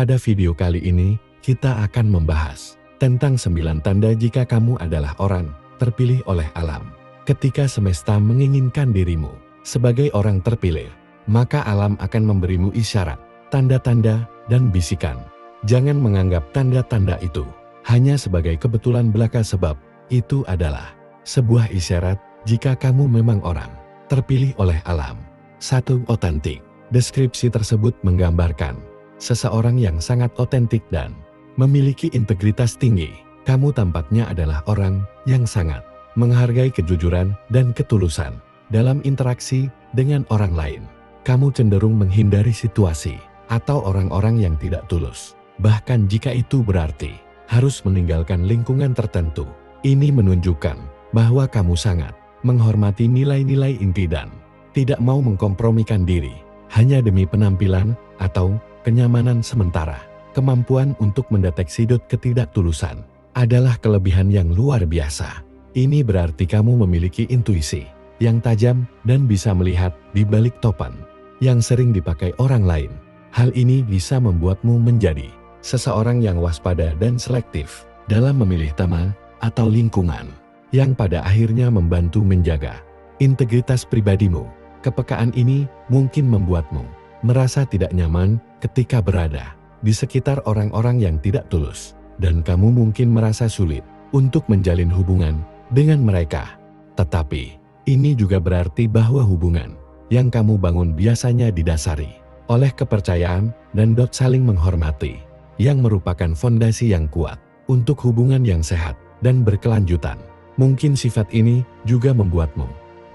Pada video kali ini, kita akan membahas tentang 9 tanda jika kamu adalah orang terpilih oleh alam. Ketika semesta menginginkan dirimu sebagai orang terpilih, maka alam akan memberimu isyarat, tanda-tanda, dan bisikan. Jangan menganggap tanda-tanda itu hanya sebagai kebetulan belaka, sebab itu adalah sebuah isyarat jika kamu memang orang terpilih oleh alam. 1. Otentik. Deskripsi tersebut menggambarkan seseorang yang sangat otentik dan memiliki integritas tinggi. Kamu tampaknya adalah orang yang sangat menghargai kejujuran dan ketulusan dalam interaksi dengan orang lain. Kamu cenderung menghindari situasi atau orang-orang yang tidak tulus, bahkan jika itu berarti harus meninggalkan lingkungan tertentu. Ini menunjukkan bahwa kamu sangat menghormati nilai-nilai inti dan tidak mau mengkompromikan diri hanya demi penampilan atau kenyamanan sementara. Kemampuan untuk mendeteksi ketidaktulusan adalah kelebihan yang luar biasa. Ini berarti kamu memiliki intuisi yang tajam dan bisa melihat di balik topan yang sering dipakai orang lain. Hal ini bisa membuatmu menjadi seseorang yang waspada dan selektif dalam memilih teman atau lingkungan, yang pada akhirnya membantu menjaga integritas pribadimu. Kepekaan ini mungkin membuatmu merasa tidak nyaman ketika berada di sekitar orang-orang yang tidak tulus, dan kamu mungkin merasa sulit untuk menjalin hubungan dengan mereka. Tetapi, ini juga berarti bahwa hubungan yang kamu bangun biasanya didasari oleh kepercayaan dan saling menghormati, yang merupakan fondasi yang kuat untuk hubungan yang sehat dan berkelanjutan. Mungkin sifat ini juga membuatmu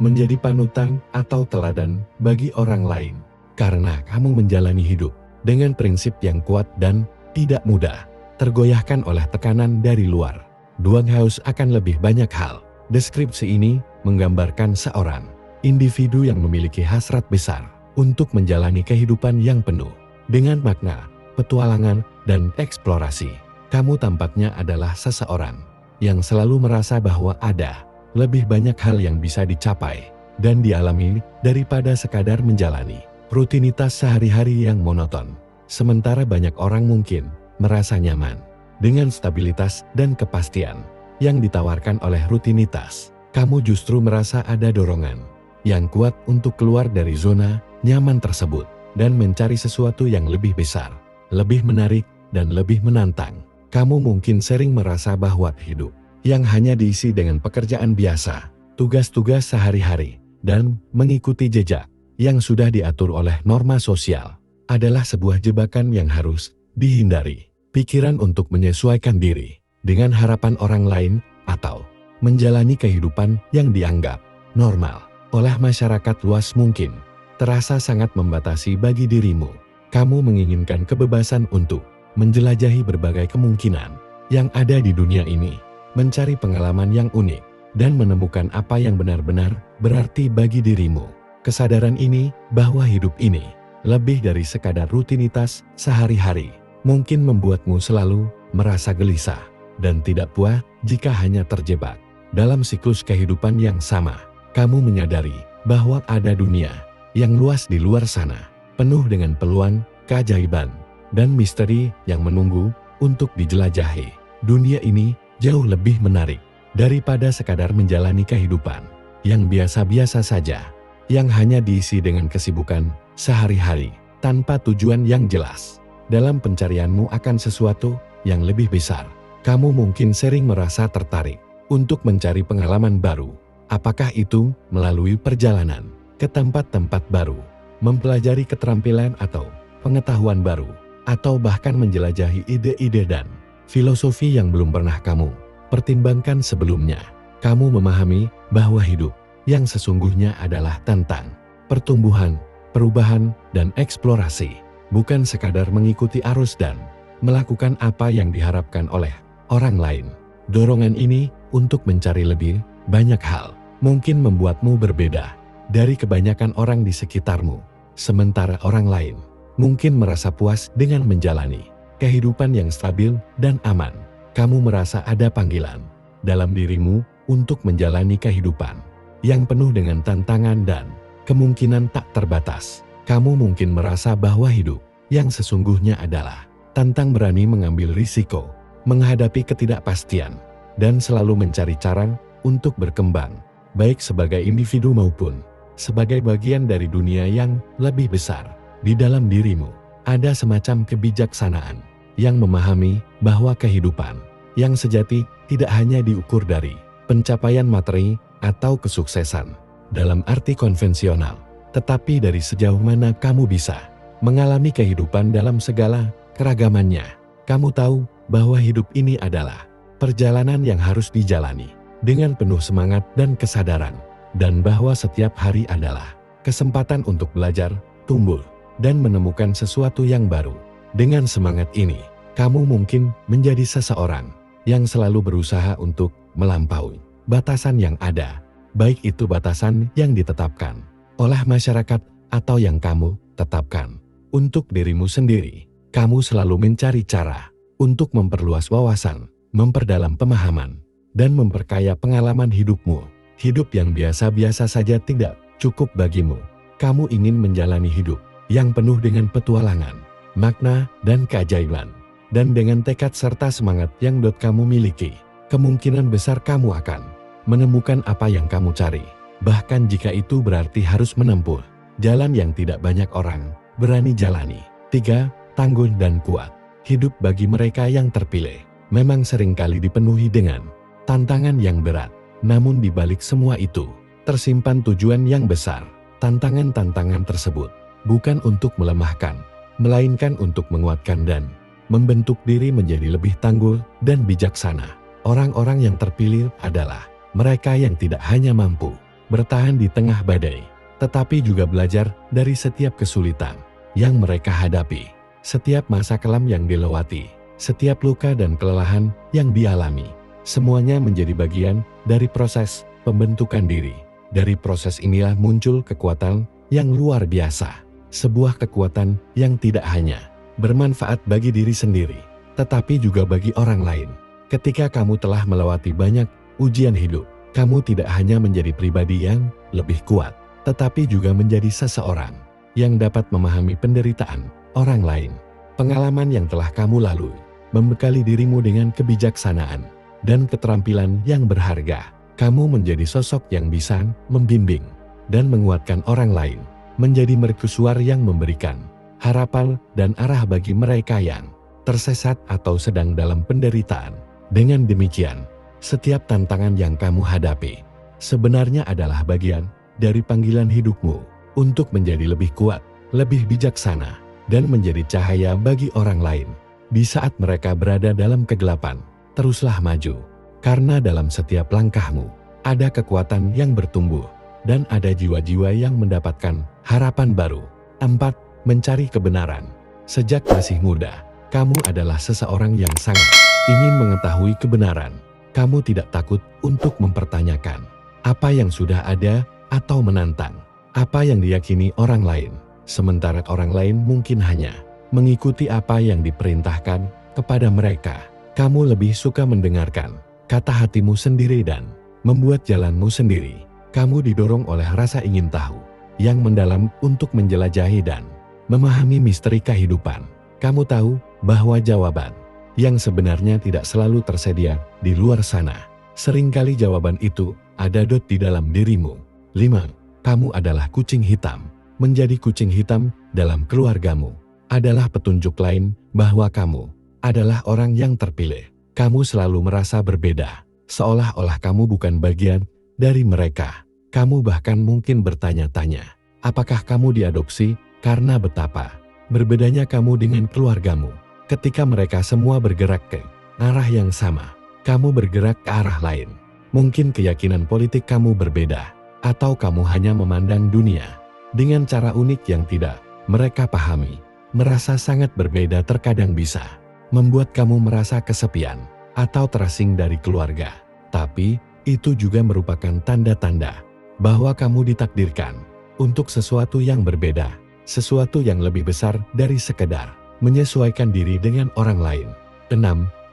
menjadi panutan atau teladan bagi orang lain, karena kamu menjalani hidup dengan prinsip yang kuat dan tidak mudah tergoyahkan oleh tekanan dari luar. 2. Haus akan lebih banyak hal. Deskripsi ini menggambarkan seorang individu yang memiliki hasrat besar untuk menjalani kehidupan yang penuh dengan makna, petualangan, dan eksplorasi. Kamu tampaknya adalah seseorang yang selalu merasa bahwa ada lebih banyak hal yang bisa dicapai dan dialami daripada sekadar menjalani rutinitas sehari-hari yang monoton. Sementara banyak orang mungkin merasa nyaman dengan stabilitas dan kepastian yang ditawarkan oleh rutinitas. Kamu justru merasa ada dorongan yang kuat untuk keluar dari zona nyaman tersebut dan mencari sesuatu yang lebih besar, lebih menarik, dan lebih menantang. Kamu mungkin sering merasa bahwa hidup yang hanya diisi dengan pekerjaan biasa, tugas-tugas sehari-hari, dan mengikuti jejak yang sudah diatur oleh norma sosial adalah sebuah jebakan yang harus dihindari. Pikiran untuk menyesuaikan diri dengan harapan orang lain atau menjalani kehidupan yang dianggap normal oleh masyarakat luas mungkin terasa sangat membatasi bagi dirimu. Kamu menginginkan kebebasan untuk menjelajahi berbagai kemungkinan yang ada di dunia ini, mencari pengalaman yang unik, dan menemukan apa yang benar-benar berarti bagi dirimu. Kesadaran ini bahwa hidup ini lebih dari sekadar rutinitas sehari-hari mungkin membuatmu selalu merasa gelisah dan tidak puas jika hanya terjebak dalam siklus kehidupan yang sama. Kamu menyadari bahwa ada dunia yang luas di luar sana, penuh dengan peluang, keajaiban, dan misteri yang menunggu untuk dijelajahi. Dunia ini jauh lebih menarik daripada sekadar menjalani kehidupan yang biasa-biasa saja, yang hanya diisi dengan kesibukan sehari-hari tanpa tujuan yang jelas. Dalam pencarianmu akan sesuatu yang lebih besar, kamu mungkin sering merasa tertarik untuk mencari pengalaman baru. Apakah itu melalui perjalanan ke tempat-tempat baru, mempelajari keterampilan atau pengetahuan baru, atau bahkan menjelajahi ide-ide dan filosofi yang belum pernah kamu pertimbangkan sebelumnya. Kamu memahami bahwa hidup yang sesungguhnya adalah tentang pertumbuhan, perubahan, dan eksplorasi, bukan sekadar mengikuti arus dan melakukan apa yang diharapkan oleh orang lain. Dorongan ini untuk mencari lebih banyak hal mungkin membuatmu berbeda dari kebanyakan orang di sekitarmu, sementara orang lain mungkin merasa puas dengan menjalani kehidupan yang stabil dan aman. Kamu merasa ada panggilan dalam dirimu untuk menjalani kehidupan yang penuh dengan tantangan dan kemungkinan tak terbatas. Kamu mungkin merasa bahwa hidup yang sesungguhnya adalah tantang berani mengambil risiko, menghadapi ketidakpastian, dan selalu mencari cara untuk berkembang, baik sebagai individu maupun sebagai bagian dari dunia yang lebih besar. Di dalam dirimu, ada semacam kebijaksanaan yang memahami bahwa kehidupan yang sejati tidak hanya diukur dari pencapaian materi atau kesuksesan dalam arti konvensional, tetapi dari sejauh mana kamu bisa mengalami kehidupan dalam segala keragamannya. Kamu tahu bahwa hidup ini adalah perjalanan yang harus dijalani dengan penuh semangat dan kesadaran, dan bahwa setiap hari adalah kesempatan untuk belajar, tumbuh, dan menemukan sesuatu yang baru. Dengan semangat ini, kamu mungkin menjadi seseorang yang selalu berusaha untuk melampaui batasan yang ada, baik itu batasan yang ditetapkan oleh masyarakat atau yang kamu tetapkan untuk dirimu sendiri. Kamu selalu mencari cara untuk memperluas wawasan, memperdalam pemahaman, dan memperkaya pengalaman hidupmu. Hidup yang biasa-biasa saja tidak cukup bagimu. Kamu ingin menjalani hidup yang penuh dengan petualangan, makna, dan keajaiban. Dan dengan tekad serta semangat yang kamu miliki, kemungkinan besar kamu akan menemukan apa yang kamu cari. Bahkan jika itu berarti harus menempuh jalan yang tidak banyak orang berani jalani. 3. Tangguh dan kuat. Hidup bagi mereka yang terpilih memang seringkali dipenuhi dengan tantangan yang berat. Namun di balik semua itu, tersimpan tujuan yang besar. Tantangan-tantangan tersebut bukan untuk melemahkan, melainkan untuk menguatkan dan membentuk diri menjadi lebih tangguh dan bijaksana. Orang-orang yang terpilih adalah mereka yang tidak hanya mampu bertahan di tengah badai, tetapi juga belajar dari setiap kesulitan yang mereka hadapi, setiap masa kelam yang dilewati, setiap luka dan kelelahan yang dialami. Semuanya menjadi bagian dari proses pembentukan diri. Dari proses inilah muncul kekuatan yang luar biasa. Sebuah kekuatan yang tidak hanya bermanfaat bagi diri sendiri, tetapi juga bagi orang lain. Ketika kamu telah melewati banyak ujian hidup, kamu tidak hanya menjadi pribadi yang lebih kuat, tetapi juga menjadi seseorang yang dapat memahami penderitaan orang lain. Pengalaman yang telah kamu lalui membekali dirimu dengan kebijaksanaan dan keterampilan yang berharga. Kamu menjadi sosok yang bisa membimbing dan menguatkan orang lain, menjadi mercusuar yang memberikan harapan dan arah bagi mereka yang tersesat atau sedang dalam penderitaan. Dengan demikian, setiap tantangan yang kamu hadapi sebenarnya adalah bagian dari panggilan hidupmu untuk menjadi lebih kuat, lebih bijaksana, dan menjadi cahaya bagi orang lain. Di saat mereka berada dalam kegelapan, teruslah maju, karena dalam setiap langkahmu ada kekuatan yang bertumbuh dan ada jiwa-jiwa yang mendapatkan harapan baru. 4. Mencari kebenaran. Sejak masih muda, kamu adalah seseorang yang sangat ingin mengetahui kebenaran. Kamu tidak takut untuk mempertanyakan apa yang sudah ada atau menantang apa yang diyakini orang lain, sementara orang lain mungkin hanya mengikuti apa yang diperintahkan kepada mereka. Kamu lebih suka mendengarkan kata hatimu sendiri dan membuat jalanmu sendiri. Kamu didorong oleh rasa ingin tahu yang mendalam untuk menjelajahi dan memahami misteri kehidupan. Kamu tahu bahwa jawaban yang sebenarnya tidak selalu tersedia di luar sana. Seringkali jawaban itu ada di dalam dirimu. 5. Kamu adalah kucing hitam. Menjadi kucing hitam dalam keluargamu adalah petunjuk lain bahwa kamu adalah orang yang terpilih. Kamu selalu merasa berbeda, seolah-olah kamu bukan bagian dari mereka. Kamu bahkan mungkin bertanya-tanya, apakah kamu diadopsi karena betapa berbedanya kamu dengan keluargamu. Ketika mereka semua bergerak ke arah yang sama, kamu bergerak ke arah lain. Mungkin keyakinan politik kamu berbeda, atau kamu hanya memandang dunia dengan cara unik yang tidak mereka pahami. Merasa sangat berbeda terkadang bisa membuat kamu merasa kesepian atau terasing dari keluarga. Tapi, itu juga merupakan tanda-tanda bahwa kamu ditakdirkan untuk sesuatu yang berbeda, sesuatu yang lebih besar dari sekedar menyesuaikan diri dengan orang lain. 6.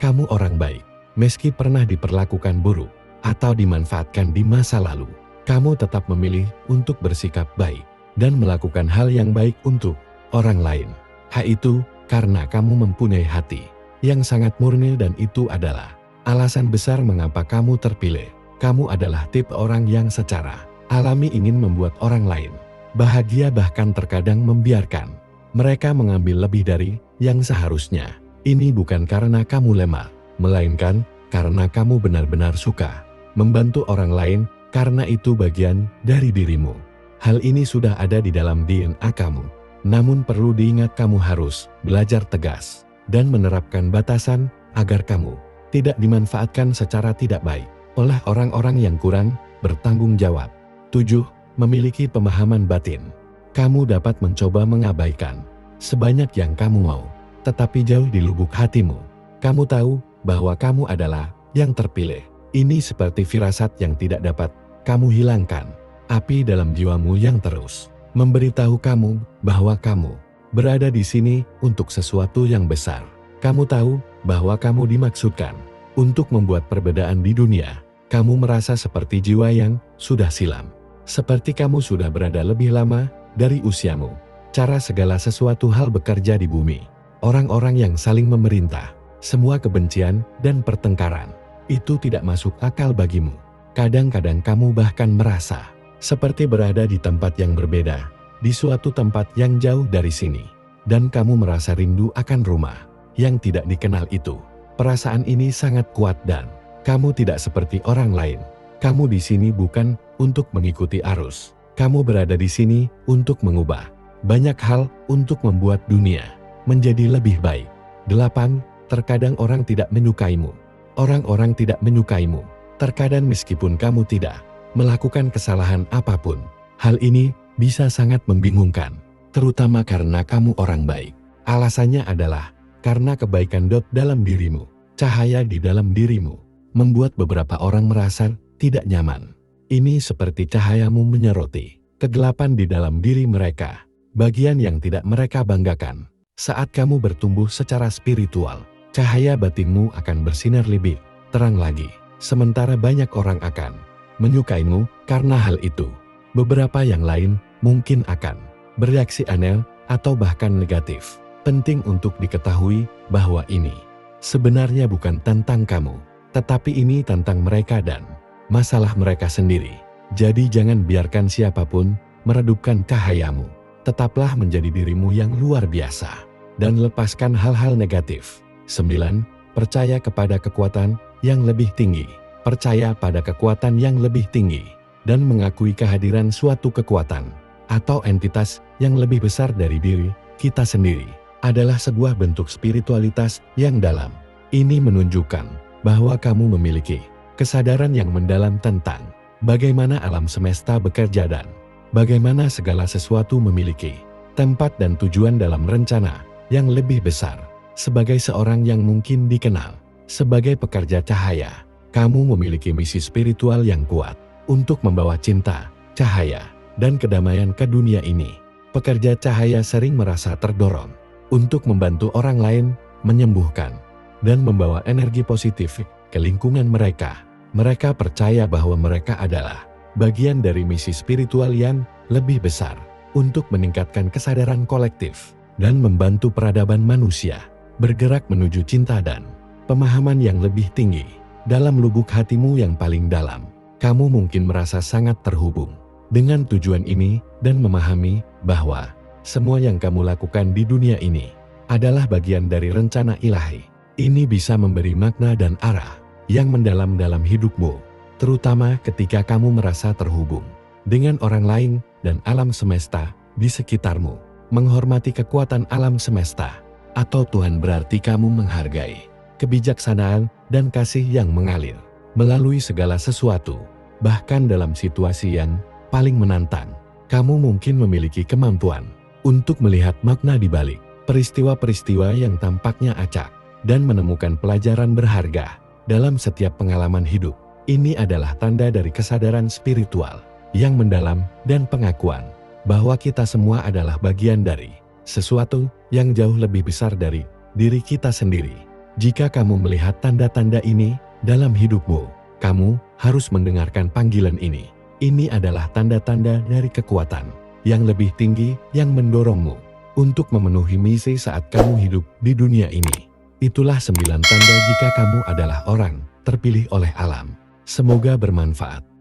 Kamu orang baik. Meski pernah diperlakukan buruk atau dimanfaatkan di masa lalu, kamu tetap memilih untuk bersikap baik dan melakukan hal yang baik untuk orang lain. Itu karena kamu mempunyai hati yang sangat murni, dan itu adalah alasan besar mengapa kamu terpilih. Kamu adalah tipe orang yang secara alami ingin membuat orang lain bahagia, bahkan terkadang membiarkan mereka mengambil lebih dari yang seharusnya. Ini bukan karena kamu lemah, melainkan karena kamu benar-benar suka membantu orang lain, karena itu bagian dari dirimu. Hal ini sudah ada di dalam DNA kamu. Namun perlu diingat, kamu harus belajar tegas dan menerapkan batasan agar kamu tidak dimanfaatkan secara tidak baik oleh orang-orang yang kurang bertanggung jawab. 7. Memiliki pemahaman batin. Kamu dapat mencoba mengabaikan sebanyak yang kamu mau, tetapi jauh di lubuk hatimu, kamu tahu bahwa kamu adalah yang terpilih. Ini seperti firasat yang tidak dapat kamu hilangkan, api dalam jiwamu yang terus memberitahu kamu bahwa kamu berada di sini untuk sesuatu yang besar. Kamu tahu bahwa kamu dimaksudkan untuk membuat perbedaan di dunia. Kamu merasa seperti jiwa yang sudah silam, seperti kamu sudah berada lebih lama dari usiamu. Cara segala sesuatu hal bekerja di bumi, orang-orang yang saling memerintah, semua kebencian dan pertengkaran, itu tidak masuk akal bagimu. Kadang-kadang kamu bahkan merasa seperti berada di tempat yang berbeda, di suatu tempat yang jauh dari sini, dan kamu merasa rindu akan rumah yang tidak dikenal itu. Perasaan ini sangat kuat dan kamu tidak seperti orang lain. Kamu di sini bukan untuk mengikuti arus. Kamu berada di sini untuk mengubah banyak hal, untuk membuat dunia menjadi lebih baik. 8. Terkadang orang tidak menyukaimu. Orang-orang tidak menyukaimu. Terkadang meskipun kamu tidak melakukan kesalahan apapun. Hal ini bisa sangat membingungkan, terutama karena kamu orang baik. Alasannya adalah karena kebaikan dalam dirimu, cahaya di dalam dirimu, membuat beberapa orang merasa tidak nyaman. Ini seperti cahayamu menyoroti kegelapan di dalam diri mereka, bagian yang tidak mereka banggakan. Saat kamu bertumbuh secara spiritual, cahaya batinmu akan bersinar lebih terang lagi, sementara banyak orang akan menyukaimu karena hal itu. Beberapa yang lain mungkin akan bereaksi aneh atau bahkan negatif. Penting untuk diketahui bahwa ini sebenarnya bukan tentang kamu, tetapi ini tentang mereka dan masalah mereka sendiri. Jadi jangan biarkan siapapun meredupkan cahayamu. Tetaplah menjadi dirimu yang luar biasa dan lepaskan hal-hal negatif. 9. Percaya kepada kekuatan yang lebih tinggi. Percaya pada kekuatan yang lebih tinggi dan mengakui kehadiran suatu kekuatan atau entitas yang lebih besar dari diri kita sendiri adalah sebuah bentuk spiritualitas yang dalam. Ini menunjukkan bahwa kamu memiliki kesadaran yang mendalam tentang bagaimana alam semesta bekerja dan bagaimana segala sesuatu memiliki tempat dan tujuan dalam rencana yang lebih besar. Sebagai seorang yang mungkin dikenal sebagai pekerja cahaya, kamu memiliki misi spiritual yang kuat untuk membawa cinta, cahaya, dan kedamaian ke dunia ini. Pekerja cahaya sering merasa terdorong untuk membantu orang lain, menyembuhkan, dan membawa energi positif ke lingkungan mereka. Mereka percaya bahwa mereka adalah bagian dari misi spiritual yang lebih besar untuk meningkatkan kesadaran kolektif dan membantu peradaban manusia bergerak menuju cinta dan pemahaman yang lebih tinggi. Dalam lubuk hatimu yang paling dalam, kamu mungkin merasa sangat terhubung dengan tujuan ini dan memahami bahwa semua yang kamu lakukan di dunia ini adalah bagian dari rencana ilahi. Ini bisa memberi makna dan arah yang mendalam dalam hidupmu, terutama ketika kamu merasa terhubung dengan orang lain dan alam semesta di sekitarmu. Menghormati kekuatan alam semesta atau Tuhan berarti kamu menghargai kebijaksanaan dan kasih yang mengalir melalui segala sesuatu. Bahkan dalam situasi yang paling menantang, kamu mungkin memiliki kemampuan untuk melihat makna di balik peristiwa-peristiwa yang tampaknya acak dan menemukan pelajaran berharga dalam setiap pengalaman hidup. Ini adalah tanda dari kesadaran spiritual yang mendalam dan pengakuan bahwa kita semua adalah bagian dari sesuatu yang jauh lebih besar dari diri kita sendiri. Jika kamu melihat tanda-tanda ini dalam hidupmu, kamu harus mendengarkan panggilan ini. Ini adalah tanda-tanda dari kekuatan yang lebih tinggi yang mendorongmu untuk memenuhi misi saat kamu hidup di dunia ini. Itulah 9 tanda jika kamu adalah orang terpilih oleh alam. Semoga bermanfaat.